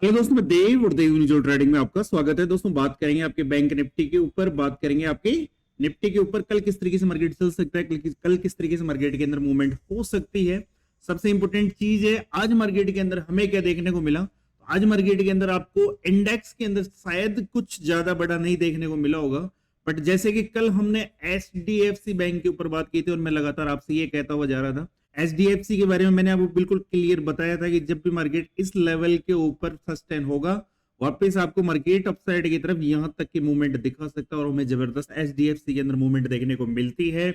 Hello दोस्तों, मैं देव और देव न्यूज़ ट्रेडिंग में आपका स्वागत है। दोस्तों बात करेंगे आपके बैंक निफ्टी के ऊपर, बात करेंगे आपके निफ्टी के ऊपर। कल किस तरीके से मार्केट चल सकता है, कल किस तरीके से मार्केट के अंदर मूवमेंट हो सकती है। सबसे इंपॉर्टेंट चीज है आज मार्केट के अंदर हमें क्या देखने को मिला। आज मार्केट के अंदर आपको इंडेक्स के अंदर शायद कुछ ज्यादा बड़ा नहीं देखने को मिला होगा, बट जैसे कि कल हमने एचडीएफसी बैंक के ऊपर बात की थी और मैं लगातार आपसे ये कहता हुआ जा रहा था, एचडीएफसी के बारे में मैंने आपको बिल्कुल क्लियर बताया था कि जब भी मार्केट इस लेवल के ऊपर सस्टेन होगा, वापस आपको मार्केट अपसाइड की तरफ यहां तक की मूवमेंट दिखा सकता है और हमें जबरदस्त एचडीएफसी के अंदर मूवमेंट देखने को मिलती है।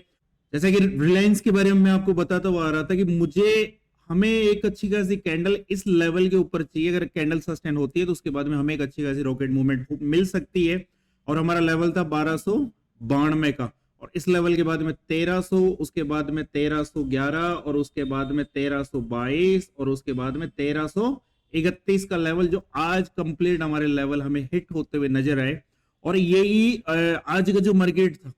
जैसा कि रिलायंस के बारे में मैं आपको बताता हुआ आ रहा था कि हमें एक अच्छी खासी कैंडल इस लेवल के ऊपर चाहिए। अगर कैंडल सस्टेन होती है तो उसके बाद में हमें एक अच्छी खासी रॉकेट मूवमेंट मिल सकती है और हमारा लेवल था 1292 का, और इस लेवल के बाद में 1300, उसके बाद में 1311 और उसके बाद में 1322 और उसके बाद में 1331 का लेवल जो आज कंप्लीट हमारे लेवल हमें हिट होते हुए नजर आए। और यही आज का जो मार्केट था,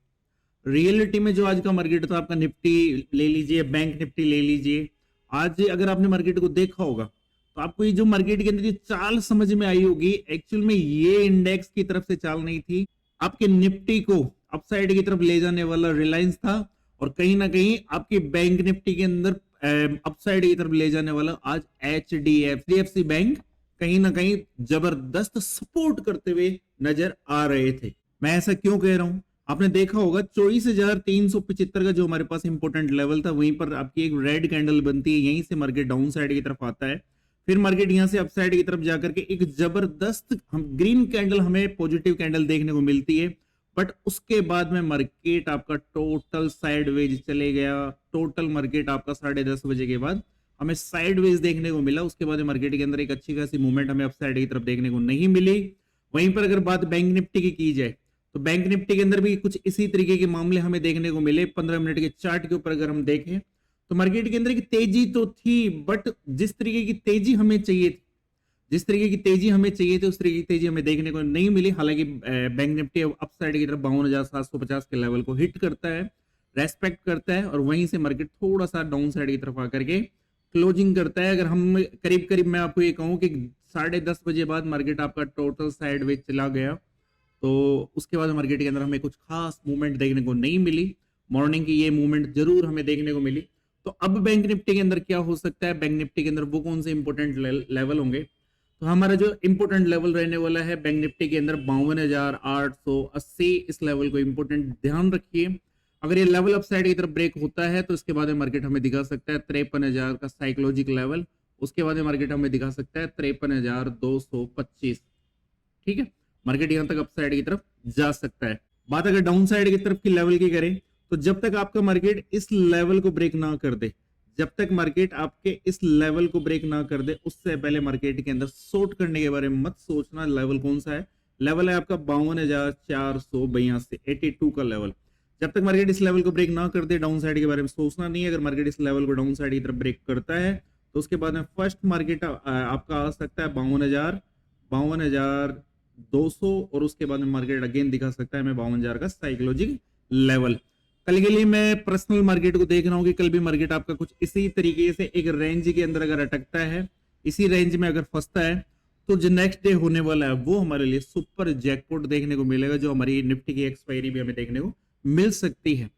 रियलिटी में जो आज का मार्केट था, आपका निफ्टी ले लीजिए, बैंक निफ्टी ले लीजिए, आज अगर आपने मार्केट को देखा होगा तो आपको ये जो मार्केट के अंदर ये चाल समझ में आई होगी। एक्चुअल में ये इंडेक्स की तरफ से चाल नहीं थी, आपके निफ्टी को अपसाइड की तरफ ले जाने वाला रिलायंस था और कहीं ना कहीं आपकी बैंक निफ्टी के अंदर अपसाइड की तरफ ले जाने वाला आज एचडीएफसी बैंक कहीं ना कहीं जबरदस्त सपोर्ट करते हुए नजर आ रहे थे। मैं ऐसा क्यों कह रहा हूं, आपने देखा होगा 24,375 का जो हमारे पास इंपोर्टेंट लेवल था, वहीं पर आपकी एक रेड कैंडल बनती है, यहीं से मार्केट डाउन साइड की तरफ आता है, फिर मार्केट यहां से अपसाइड की तरफ जाकर के एक जबरदस्त हम ग्रीन कैंडल, हमें पॉजिटिव कैंडल देखने को मिलती है। बट उसके बाद में मार्केट आपका टोटल साइडवेज चले गया। टोटल मार्केट आपका 10:30 बजे के बाद हमें साइडवेज देखने को मिला। उसके बाद मार्केट के अंदर एक अच्छी खासी मूवमेंट हमें अपसाइड की तरफ देखने को नहीं मिली। वहीं पर अगर बात बैंक निफ्टी की जाए तो बैंक निफ्टी के अंदर भी कुछ इसी तरीके के मामले हमें देखने को मिले। 15 मिनट के चार्ट के ऊपर अगर हम देखें तो मार्केट के अंदर की तेजी तो थी, बट जिस तरीके की तेजी हमें चाहिए थी, जिस तरीके की तेजी हमें चाहिए थी उस तरीके की तेजी हमें देखने को नहीं मिली। हालांकि बैंक निफ्टी अपसाइड की तरफ 52,750 के लेवल को हिट करता है, रेस्पेक्ट करता है, और वहीं से मार्केट थोड़ा सा डाउन साइड की तरफ आकर के क्लोजिंग करता है। अगर हम करीब करीब मैं आपको ये कहूँ कि 10:30 बजे बाद मार्केट आपका टोटल साइडवेज चला गया, तो उसके बाद मार्केट के अंदर हमें कुछ खास मूवमेंट देखने को नहीं मिली। मॉर्निंग की ये मूवमेंट जरूर हमें देखने को मिली। तो अब बैंक निफ्टी के अंदर क्या हो सकता है, बैंक निफ्टी के अंदर वो कौन से इंपोर्टेंट लेवल होंगे, तो हमारा जो इंपोर्टेंट लेवल रहने वाला है बैंक निफ्टी के अंदर 52,880, इस लेवल को इंपोर्टेंट ध्यान रखिए। अगर ये लेवल अपसाइड की तरफ ब्रेक होता है तो इसके बाद मार्केट हमें दिखा सकता है 53,000 का साइकोलॉजिक लेवल। उसके बाद मार्केट हमें दिखा सकता है 53,225। ठीक है, मार्केट यहां तक अपसाइड की तरफ जा सकता है। बात अगर डाउन साइड की तरफ की लेवल की करें तो जब तक आपका मार्केट इस लेवल को ब्रेक ना कर दे, जब तक मार्केट आपके इस लेवल को ब्रेक ना कर दे, उससे पहले मार्केट के अंदर शॉर्ट करने के बारे में मत सोचना। लेवल कौन सा है, लेवल है आपका 52,482, 82 का लेवल। जब तक मार्केट इस लेवल को ब्रेक ना कर दे, डाउन साइड के बारे में सोचना नहीं है। अगर मार्केट इस लेवल को डाउन साइड की तरफ ब्रेक करता है तो उसके बाद में फर्स्ट मार्केट आपका आ सकता है 52,200, और उसके बाद में मार्केट अगेन दिखा सकता है हमें 52,000 का साइकोलॉजिक लेवल। कल के लिए मैं पर्सनल मार्केट को देख रहा हूं कि कल भी मार्केट आपका कुछ इसी तरीके से एक रेंज के अंदर अगर अटकता है, इसी रेंज में अगर फंसता है, तो जो नेक्स्ट डे होने वाला है वो हमारे लिए सुपर जैकपॉट देखने को मिलेगा, जो हमारी निफ्टी की एक्सपायरी भी हमें देखने को मिल सकती है।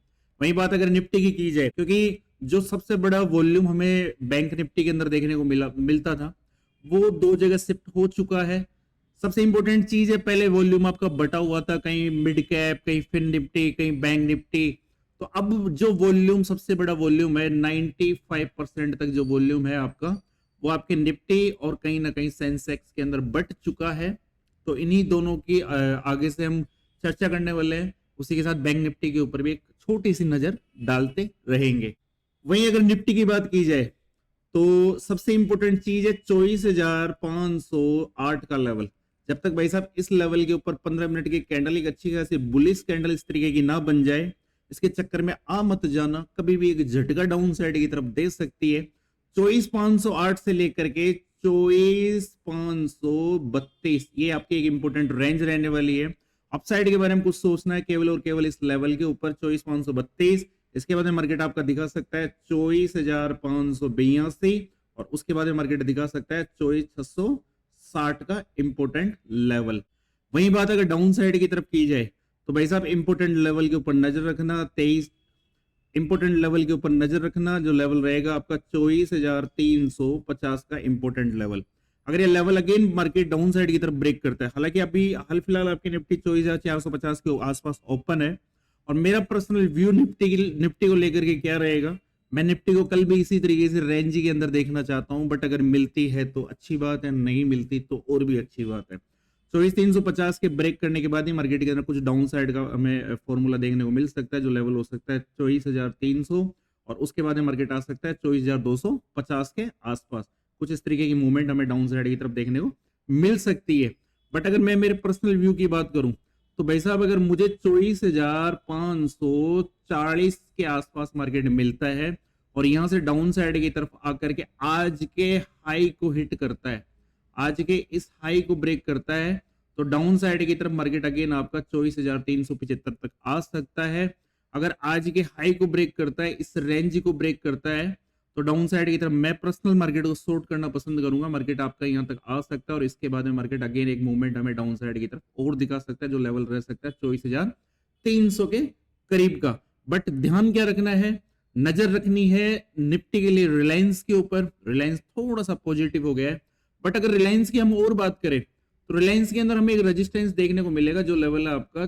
वही बात अगर निफ्टी की जाए, क्योंकि जो सबसे बड़ा वॉल्यूम हमें बैंक निफ्टी के अंदर देखने को मिलता था, वो दो जगह शिफ्ट हो चुका है। सबसे इंपॉर्टेंट चीज है, पहले वॉल्यूम आपका बटा हुआ था, कहीं मिड कैप, कहीं फिन निफ्टी, कहीं बैंक निफ्टी। तो अब जो वॉल्यूम, सबसे बड़ा वॉल्यूम है, 95% तक जो वॉल्यूम है आपका, वो आपके निफ्टी और कहीं ना कहीं सेंसेक्स के अंदर बट चुका है। तो इन्हीं दोनों की आगे से हम चर्चा करने वाले हैं। उसी के साथ बैंक निफ्टी के ऊपर भी एक छोटी सी नजर डालते रहेंगे। वहीं अगर निफ्टी की बात की जाए तो सबसे इंपॉर्टेंट चीज है 24,508 का लेवल। जब तक भाई साहब इस लेवल के ऊपर 15 मिनट की कैंडल, एक अच्छी खासी बुलिश कैंडल इस तरीके की ना बन जाए, इसके चक्कर में आ मत जाना। कभी भी एक झटका डाउन साइड की तरफ दे सकती है। 24,508 से लेकर के 24,532, ये आपकी एक इंपॉर्टेंट रेंज रहने वाली है। अपसाइड के बारे में कुछ सोचना है केवल और केवल इस लेवल के ऊपर 24,532। इसके बाद में मार्केट आपका दिखा सकता है 24,582, और उसके बाद में मार्केट दिखा सकता है 24,600 60 का इंपोर्टेंट लेवल। वही बात अगर डाउन साइड की तरफ की जाए तो भाई साहब इंपोर्टेंट लेवल के ऊपर नजर रखना, 23 इंपोर्टेंट लेवल के ऊपर नजर रखना, जो लेवल रहेगा आपका 24,350 का इंपोर्टेंट लेवल। अगर ये level again market down side की तरफ ब्रेक करता है, हालांकि अभी हाल फिलहाल आपकी निफ्टी 24,450 के आसपास ओपन है, और मेरा पर्सनल व्यू निफ्टी को लेकर के क्या रहेगा, मैं निफ्टी को कल भी इसी तरीके से रेंज के अंदर देखना चाहता हूं, बट अगर मिलती है तो अच्छी बात है, नहीं मिलती तो और भी अच्छी बात है। 24,350 के ब्रेक करने के बाद ही मार्केट के अंदर कुछ डाउन साइड का हमें फॉर्मूला देखने को मिल सकता है, जो लेवल हो सकता है 24,300, और उसके बाद में मार्केट आ सकता है 24,250 के आसपास। कुछ इस तरीके की मूवमेंट हमें डाउन साइड की तरफ देखने को मिल सकती है। बट अगर मैं मेरे पर्सनल व्यू की बात करूं तो भाई साहब अगर मुझे 24,540 के आसपास मार्केट मिलता है और यहां से डाउन साइड की तरफ आकर के आज के हाई को हिट करता है, आज के इस हाई को ब्रेक करता है, तो डाउन साइड की तरफ मार्केट अगेन आपका 24,375 तक आ सकता है। अगर आज के हाई को ब्रेक करता है, इस रेंज को ब्रेक करता है, तो डाउन साइड की तरफ मैं पर्सनल मार्केट को शॉर्ट करना पसंद करूंगा। मार्केट आपका यहां तक आ सकता है और इसके बाद में मार्केट अगेन एक मूवमेंट हमें डाउन साइड की तरफ और दिखा सकता है, जो लेवल रह सकता है 24,300 के करीब का। बट ध्यान क्या रखना है, नजर रखनी है निफ्टी के लिए रिलायंस के ऊपर। रिलायंस थोड़ा सा पॉजिटिव हो गया है, बट अगर रिलायंस की हम और बात करें तो रिलायंस के अंदर हमें एक रेजिस्टेंस देखने को मिलेगा, जो लेवल है आपका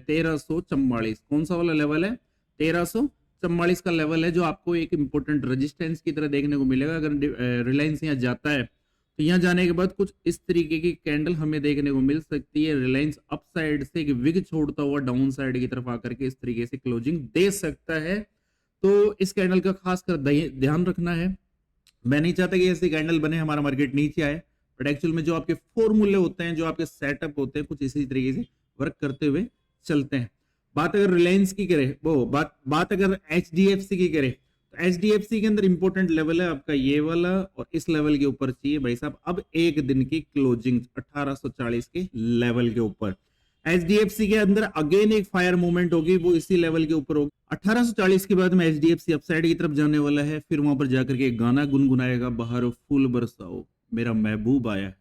1344। कौन सा वाला लेवल है? 1344 का लेवल है, जो आपको एक इंपॉर्टेंट रेजिस्टेंस की तरह देखने को मिलेगा। अगर रिलायंस यहाँ जाता है तो यहाँ जाने के बाद कुछ इस तरीके की कैंडल हमें देखने को मिल सकती है। रिलायंस अप साइड से एक विग छोड़ता हुआ डाउन साइड की तरफ आकर के इस तरीके से क्लोजिंग दे सकता है, तो इस कैंडल का खासकर ध्यान रखना है। मैं नहीं चाहता कि ऐसी कैंडल बने हमारा मार्केट नीचे आए, बट एक्चुअल में जो आपके फॉर्मूले होते हैं, जो आपके सेटअप होते हैं, कुछ इसी तरीके से वर्क करते हुए चलते हैं। बात अगर रिलायंस की करें, वो बात अगर एचडीएफसी की करें तो एचडीएफसी के अंदर इंपॉर्टेंट लेवल है आपका ये वाला, और इस लेवल के ऊपर चाहिए भाई साहब अब एक दिन की क्लोजिंग 1840 के लेवल के ऊपर। एचडीएफसी के अंदर अगेन एक फायर मूवमेंट होगी, वो इसी लेवल के ऊपर होगी 1840 के बाद में एचडीएफसी अपसाइड की तरफ जाने वाला है। फिर वहां पर जाकर के एक गाना गुनगुनाएगा, बाहर फूल बरसाओ मेरा महबूब आया है।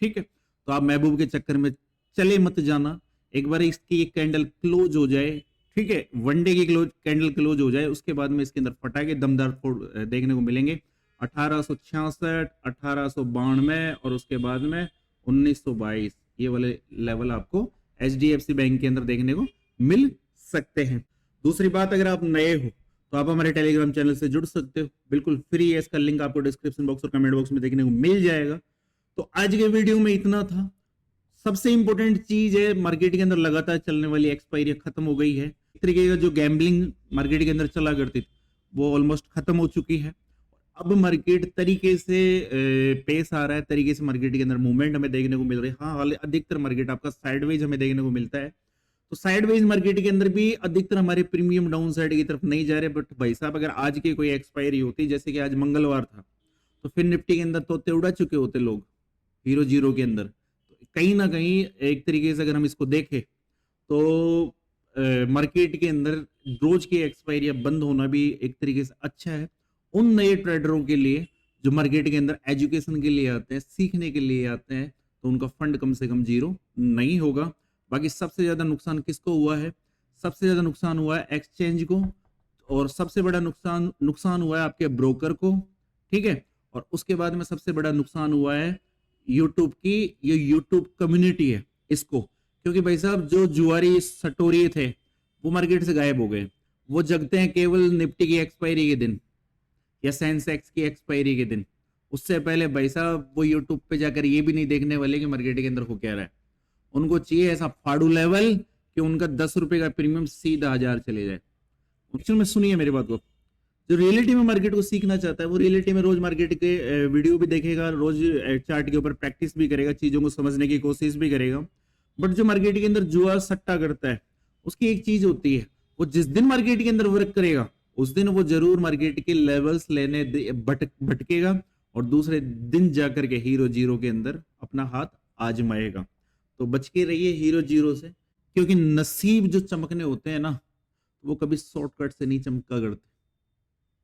ठीक है, तो आप महबूब के चक्कर में चले मत जाना। एक बार इसकी एक कैंडल क्लोज हो जाए, ठीक है, वनडे की कैंडल क्लोज हो जाए, उसके बाद में इसके अंदर फटाके दमदार देखने को मिलेंगे। 1866, 1892 और उसके बाद में 1922, ये वाले लेवल आपको एचडीएफसी बैंक के अंदर देखने को मिल सकते हैं। दूसरी बात, अगर आप नए हो तो आप हमारे टेलीग्राम चैनल से जुड़ सकते हो, बिल्कुल फ्री है। इसका लिंक आपको डिस्क्रिप्शन बॉक्स और कमेंट बॉक्स में देखने को मिल जाएगा। तो आज के वीडियो में इतना था। सबसे इंपॉर्टेंट चीज है, मार्केट के अंदर लगातार चलने वाली एक्सपायरी खत्म हो गई है। एक तरीके का जो गैम्बलिंग मार्केट के अंदर चला करती थी वो ऑलमोस्ट खत्म हो चुकी है। अब मार्केट तरीके से पेस आ रहा है, तरीके से मार्केट के अंदर मूवमेंट हमें देखने को मिल रही है। हाँ, अधिकतर मार्केट आपका साइडवेज हमें देखने को मिलता है, तो साइडवेज मार्केट के अंदर भी अधिकतर हमारे प्रीमियम डाउन साइड की तरफ नहीं जा रहे। बट भाई साहब अगर आज की कोई एक्सपायरी होती, जैसे कि आज मंगलवार था, तो फिर निफ्टी के अंदर तोते उड़ा चुके होते लोग हीरो जीरो के अंदर। तो कहीं ना कहीं एक तरीके से अगर हम इसको देखें तो मार्केट के अंदर रोज की एक्सपायरी बंद होना भी एक तरीके से अच्छा है उन नए ट्रेडरों के लिए जो मार्केट के अंदर एजुकेशन के लिए आते हैं, सीखने के लिए आते हैं, तो उनका फंड कम से कम जीरो नहीं होगा। बाकी सबसे ज्यादा नुकसान किसको हुआ है? सबसे ज्यादा नुकसान हुआ है एक्सचेंज को, और सबसे बड़ा नुकसान हुआ है आपके ब्रोकर को। ठीक है, और उसके बाद में सबसे बड़ा नुकसान हुआ है यूट्यूब की, ये यूट्यूब कम्युनिटी है इसको, क्योंकि भाई साहब जो जुआरी सटोरी थे वो मार्केट से गायब हो गए। वो जगते हैं केवल निफ्टी की एक्सपायरी के दिन या सेंसेक्स की एक्सपायरी के दिन। उससे पहले भाई साहब वो यूट्यूब पे जाकर ये भी नहीं देखने वाले कि मार्केट के अंदर हो क्या रहा है। उनको चाहिए ऐसा फाड़ू लेवल कि उनका 10 रुपए का प्रीमियम सीधा 1000 चले जाए। एक्चुअल में सुनिए मेरी बात को, जो रियलिटी में मार्केट को सीखना चाहता है वो रियलिटी में रोज मार्केट के वीडियो भी देखेगा, रोज चार्ट के ऊपर प्रैक्टिस भी करेगा, चीजों को समझने की कोशिश भी करेगा। बट जो मार्केट के अंदर जुआ सट्टा करता है उसकी एक चीज होती है, वो जिस दिन मार्केट के अंदर वर्क करेगा उस दिन वो जरूर मार्केट के लेवल्स लेने भटकेगा और दूसरे दिन जाकर के हीरो जीरो के अंदर अपना हाथ आजमाएगा। तो बच के रहिए हीरो जीरो से, क्योंकि नसीब जो चमकने होते हैं ना वो कभी शॉर्टकट से नहीं चमका करते,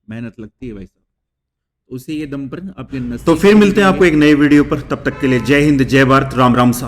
मेहनत लगती है भाई साहब। उसी के दम पर आपके तो फिर मिलते हैं आपको एक नए वीडियो पर, तब तक के लिए जय हिंद जय भारत, राम राम सा।